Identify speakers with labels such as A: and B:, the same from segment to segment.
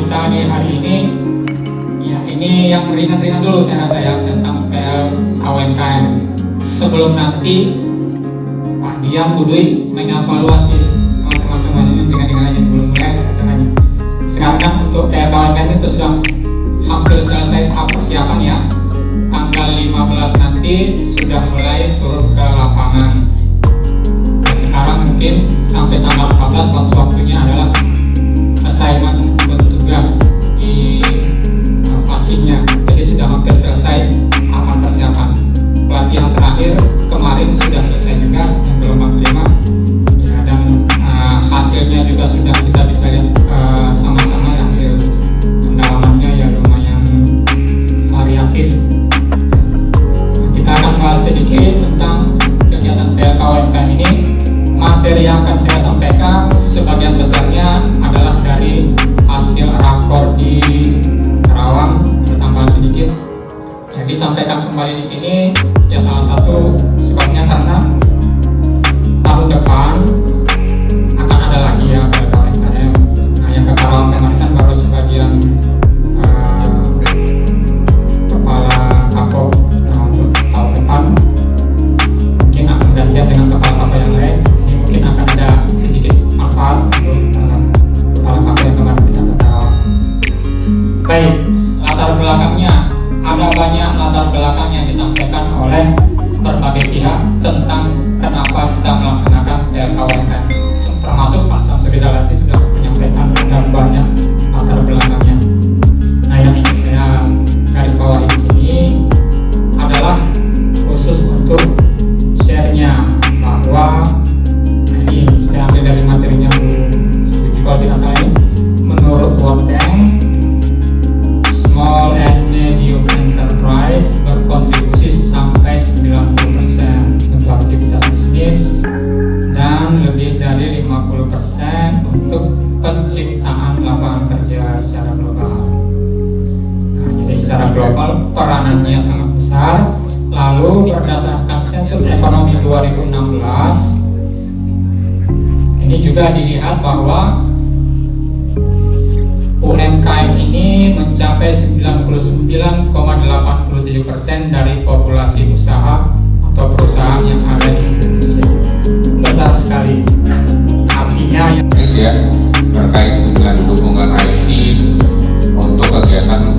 A: kita nih hari ini, ya ini yang ringan-ringan dulu saya rasa ya tentang PL KUMKM. Sebelum nanti Pak Diam Budui mengevaluasi teman-teman semuanya dengan aja belum mulai acaranya. Sekarang untuk PL KUMKM itu sudah hampir selesai tahap persiapan ya. Tanggal 15 nanti sudah mulai turun ke lapangan. Nah, sekarang mungkin sampai tanggal 14 waktu-waktunya adalah assignment untuk tugas di fasihnya. Jadi sudah hampir selesai tahapan persiapan. Pelatihan terakhir kemarin sudah selesai juga yang gelombang kelima. Ya, dan hasilnya juga sudah kita bisa lihat sama-sama hasil pendalamannya ya lumayan variatif. Kita akan bahas sedikit tentang kegiatan PL KUMKM ini. Materi yang akan saya sampaikan sebagian besarnya adalah dari hasil rakor di Karawang, tambahan sedikit. Yang disampaikan kembali di sini ya salah satu sebabnya karena tahun depan akan ada lagi ya PL KUMKM. Nah, yang ke Karawang kemarin kan baru sebagian kepala kapok. Nah, untuk tahun depan mungkin akan gantian dengan kepala-kepala yang lain. Mungkin akan ada sedikit manfaat untuk kepala kapal yang kemarin tidak ke Karawang. Baik, latar belakangnya ada banyak latar belakang yang disampaikan oleh berbagai pihak tentang kenapa kita melaksanakan PL KUMKM. Termasuk Pak Samsuri Dalati sudah menyampaikan ada banyak latar belakangnya. Nah, yang ingin saya garis bawahi di sini adalah khusus untuk share-nya bahwa ini saya ambil dari materinya Bu Suci kalau tidak salah ini. Menurut World Bank, small and medium enterprise berkontribusi sampai 90% untuk aktivitas bisnis dan lebih dari 50% untuk penciptaan lapangan kerja secara global. Nah, jadi secara global peranannya sangat besar. Lalu berdasarkan sensus ekonomi 2016 ini juga dilihat bahwa UMKM ini mencapai 99,87% dari populasi usaha atau perusahaan yang ada di Indonesia. Besar sekali. Artinya
B: ya terkait dengan dukungan IT untuk kegiatan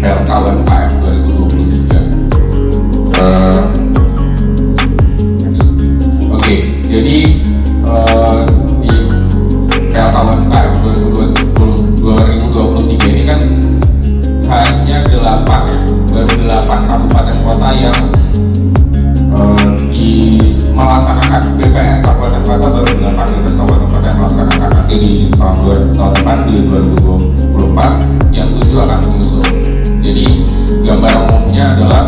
B: PL KUMKM 2023. Oke, jadi di PL KUMKM 2023 ini kan hanya 8 kabupaten kota yang melaksanakan BPS kabupaten kota, baru 8 kabupaten kota yang melaksanakan. Nanti di tahun depan di 2024 yang 7 akan menyusul. Jadi gambar umumnya adalah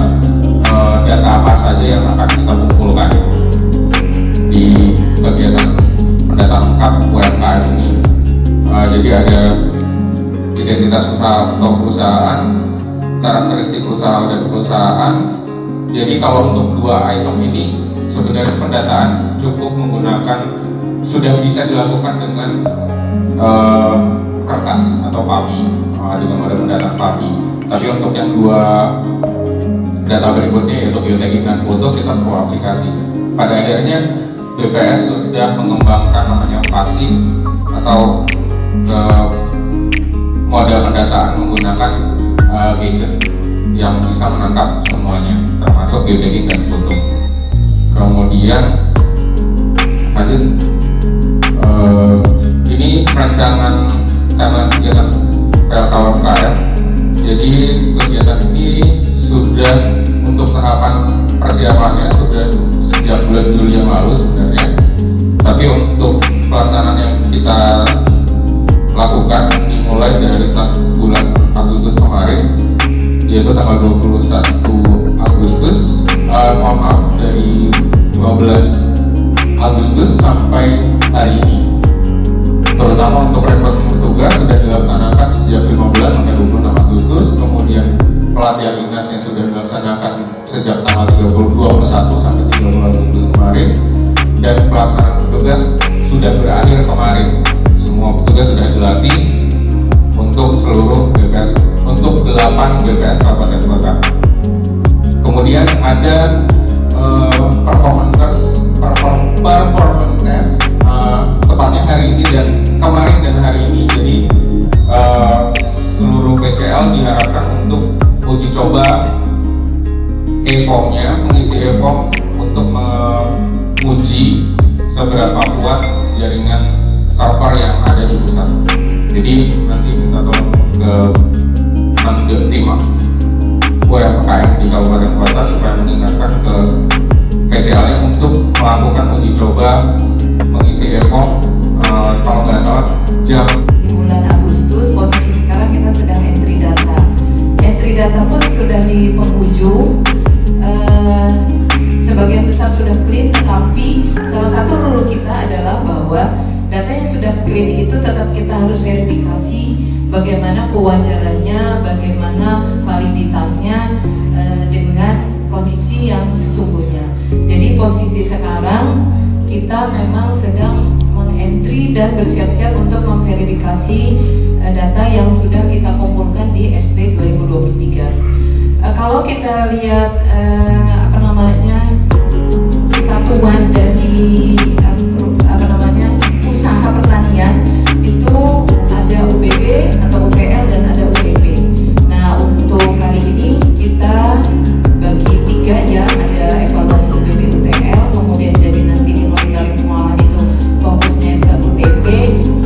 B: data apa saja yang akan kita kumpulkan di kegiatan pendata lengkap UMKM ini. Jadi ada identitas usaha atau perusahaan, karakteristik usaha dan perusahaan. Jadi kalau untuk 2 item ini sebenarnya pendataan cukup menggunakan, sudah bisa dilakukan dengan kertas atau PAPI, dengan mode pendataan PAPI. Tapi untuk yang 2 data berikutnya yaitu bioteknik dan foto, kita perlu aplikasi. Pada akhirnya BPS sudah mengembangkan namanya PASI atau mode pendataan menggunakan gadget yang bisa menangkap semuanya, termasuk bioteknik dan foto. Kemudian lanjut, ini perancangan kegiatan PL KUMKM. Jadi kegiatan ini sudah untuk tahapan persiapannya sudah sejak bulan Juli yang lalu sebenarnya. Tapi untuk pelaksanaan yang kita lakukan dimulai dari bulan Agustus kemarin, yaitu tanggal 21 Agustus, dari 15 Agustus sampai hari ini. Terutama untuk rekrutmen petugas sudah dilaksanakan sejak 15 sampai 26 Agustus, kemudian pelatihan dinas yang sudah dilaksanakan sejak tanggal 21 sampai 30 Agustus kemarin, dan pelaksanaan petugas sudah berakhir kemarin. Semua petugas sudah dilatih untuk seluruh BPS, untuk 8 BPS kabupaten kota. Kemudian ada performance test tepatnya hari ini dan kemarin dan hari ini. Jadi seluruh PCL diharapkan untuk uji coba e-formnya, mengisi e-form untuk menguji seberapa kuat jaringan server yang ada di pusat. Jadi nanti minta tolong ke tim UMKM di kabupaten kota supaya meningkatkan ke PCL-nya untuk melakukan uji coba mengisi e-form kalau nggak salah jam
C: di bulan Agustus. Posisi sekarang kita sedang entry data. Entry data pun sudah di penghujung. Sebagian besar sudah clean, tetapi salah satu rule kita adalah bahwa data yang sudah clean itu tetap kita harus verifikasi bagaimana kewajarannya, bagaimana validitasnya dengan kondisi yang sesungguhnya. Jadi posisi sekarang kita memang sedang mengentry dan bersiap-siap untuk memverifikasi data yang sudah kita kumpulkan di SD 2023. Kalau kita lihat satuan dari usaha pertanian itu ada UPB atau UPL dan ada UTP. Nah, untuk hari ini kita bagi 3 ya, ada evaluasi UPB, UTL, kemudian jadi nanti di monitoring pengelolaan itu fokusnya ke UTP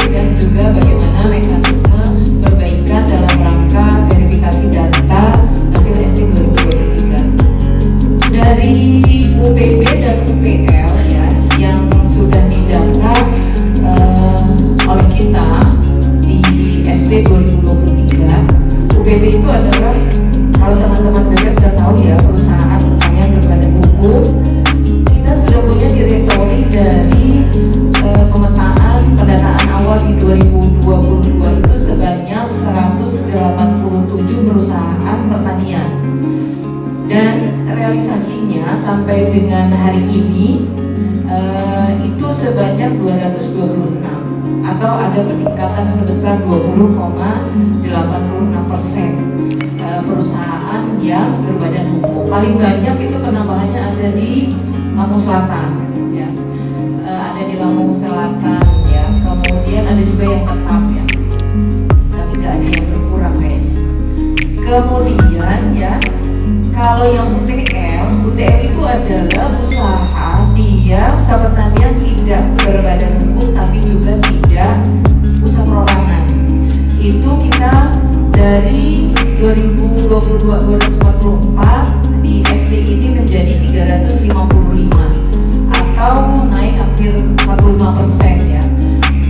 C: dan juga bagaimana mekanisme perbaikan dalam rangka verifikasi data hasil SD 2023. Dari UPB dan UPL ya yang sudah didata oleh kita di SD 2023. UPB itu adalah, kalau teman-teman juga sudah tahu ya, perusahaan pertanian berbadan hukum. Kita sudah punya direktori dari pemetaan pendataan awal di 2022 itu sebanyak 187 perusahaan pertanian. Dan realisasinya sampai dengan hari ini itu sebanyak 226 atau ada peningkatan sebesar 20,86% perusahaan yang berbadan hukum. Paling banyak itu penambahannya ada di Lampung Selatan ya. Ada di Lampung Selatan ya. Kemudian ada juga yang tetap ya. Tapi nggak ada yang berkurang kayaknya. Kemudian ya, kalau yang UTL itu adalah usaha pertanian tidak berbadan hukum tapi juga tidak usaha perorangan. Itu kita dari 2022-2024 di SD ini menjadi 355 atau naik hampir 45% ya.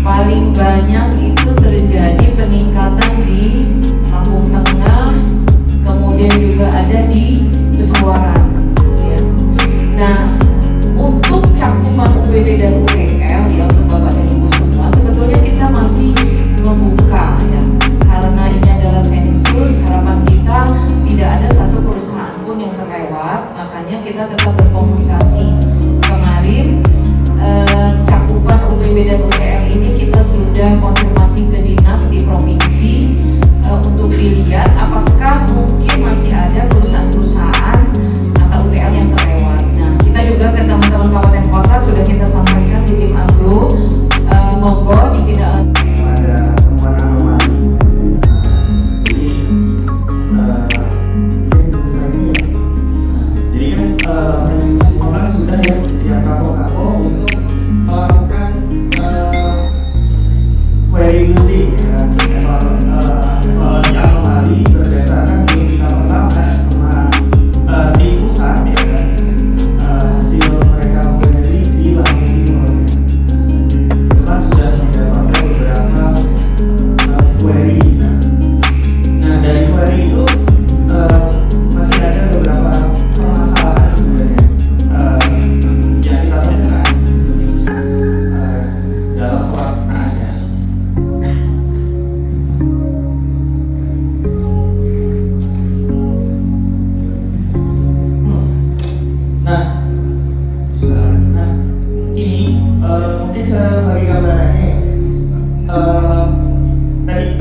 C: Paling banyak itu terjadi peningkatan di Lampung Tengah, kemudian juga ada di Pesawaran ya. Nah, untuk cakupan UPB dan UTL ya, untuk Bapak dan Ibu semua, sebetulnya kita masih membuka ya, karena ini adalah sensus. Harapan kita tidak ada satu perusahaan pun yang terlewat, makanya kita tetap berkomunikasi. Kemarin cakupan UPB dan UTL ini kita sudah konfirmasi ke dinas di provinsi untuk dilihat apakah mungkin masih ada perusahaan-perusahaan atau UTL yang terlewat. Nah, kita juga ke teman-teman kabupaten kota sudah kita sampaikan di tim agro, monggo ditindaklanjuti.
D: Ada temuan anomali. Jadi kan sudah ya tiap kako untuk melakukan query building ya, evaluasi anomali berdasarkan signifikan pertama sama di pusat ya kan, hasil mereka query di Lampung Timur itu kan sudah mendapatkan beberapa query kan. Nah, dari query itu masih ada beberapa permasalahan sebenarnya yang kita temukan dalam pelaksanaannya. Nah, ini mungkin sebagai gambarannya tadi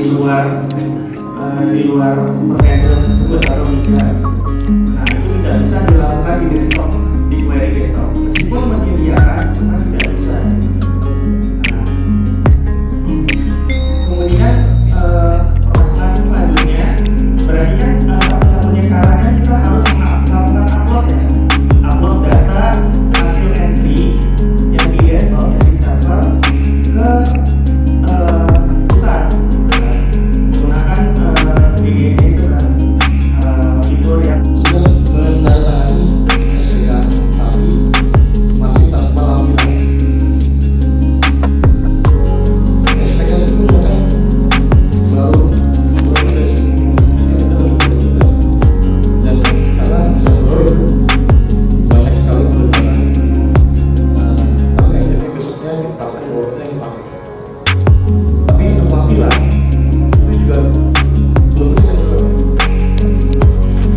D: di luar persentase tersebut atau tidak. Nah, itu tidak bisa dilakukan di desktop, di query desktop. Meskipun menyediakan, cuma tidak bisa. Nah, kemudian permasalahan selanjutnya, berarti kan satu-satunya caranya kita harus melakukan upload ya, upload data hasil entry yang di desktop, yang di server ke pusat, menggunakan BGP itu kan, fitur yang
E: sudah mendatangani SPK tapi masih tanpa lampiran. SPK itu kan baru dari dan sana bisa beroleh banyak sekali perubahan. Tapi akhirnya besoknya dipakai wordnya yang pakai. Tapi untuk lampiran itu juga belum bisa beroleh.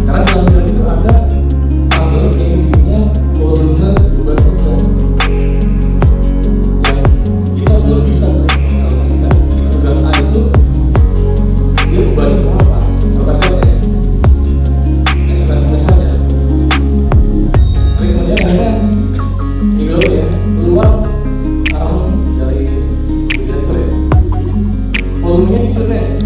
E: Karena di lampiran itu ada tabel yang isinya volume beban tugas yang kita belum bisa memastikan tugas A itu dia bebannya berapa, berapa SMS saja. Tapi kemudian akhirnya minggu lalu ya keluar arahan dari direktur ya, volumenya di range.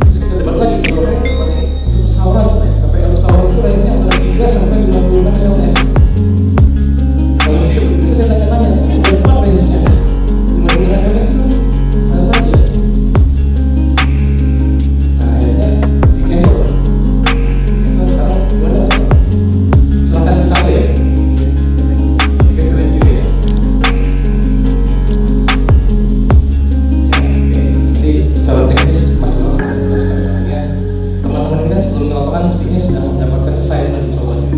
E: Terus kita debat lagi kalau range seperti untuk pesawat ya, tapi kalau pesawat itu range-nya antara 3 sampai 56 SMS. Kalau sih bisa saya tanya-tanya, berapa range-nya? 56 SMS itu mana saja? Nah akhirnya di cancel. Sekarang gimana Mas? Silahkan kita ya. Dikasih range juga ya. Oke, nanti secara teknis masih mau menjelaskan ya. Teman-teman kita sebelum melakukan mestinya sudah mendapatkan assignment soalnya.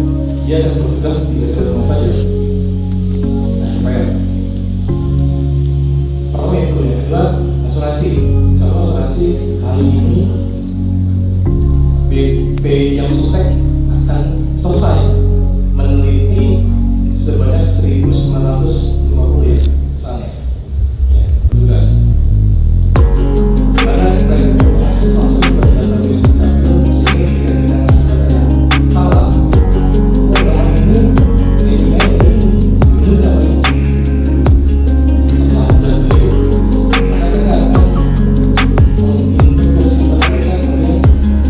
E: Dia akan bertugas di rumah saja. Nah, supaya pertama itu yang kedua asuransi. Soal asuransi kali ini BP yang Susek akan selesai meneliti sebanyak 1950 ya misalnya ya tugas. Karena mereka berhasil langsung ke database dapil sehingga tidak ada sesuatu yang salah. Oh orang ini ini juga ini. Setelah dapil mereka akan menginput ke sistem mereka kemudian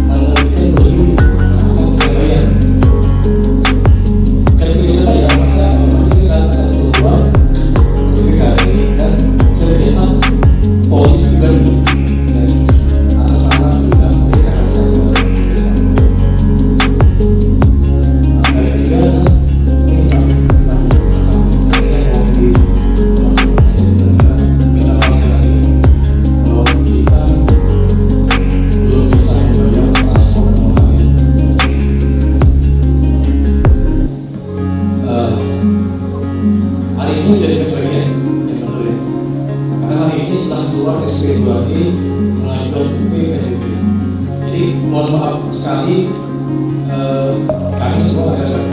E: meneliti beli akan kebayang. Ketika ya maka masih akan keluar notifikasi dan cerita polis pribadi dan atas nama tugas mereka harus bersama. Dari tiga ini tentang saya mau di minta maaf sekali kalau kita belum bisa membayar transport online. Hari ini jadi sebagian yang betul ya. Karena hari ini telah keluar SP2D mengajukan PPNP. Jadi mohon maaf sekali kami semua adalah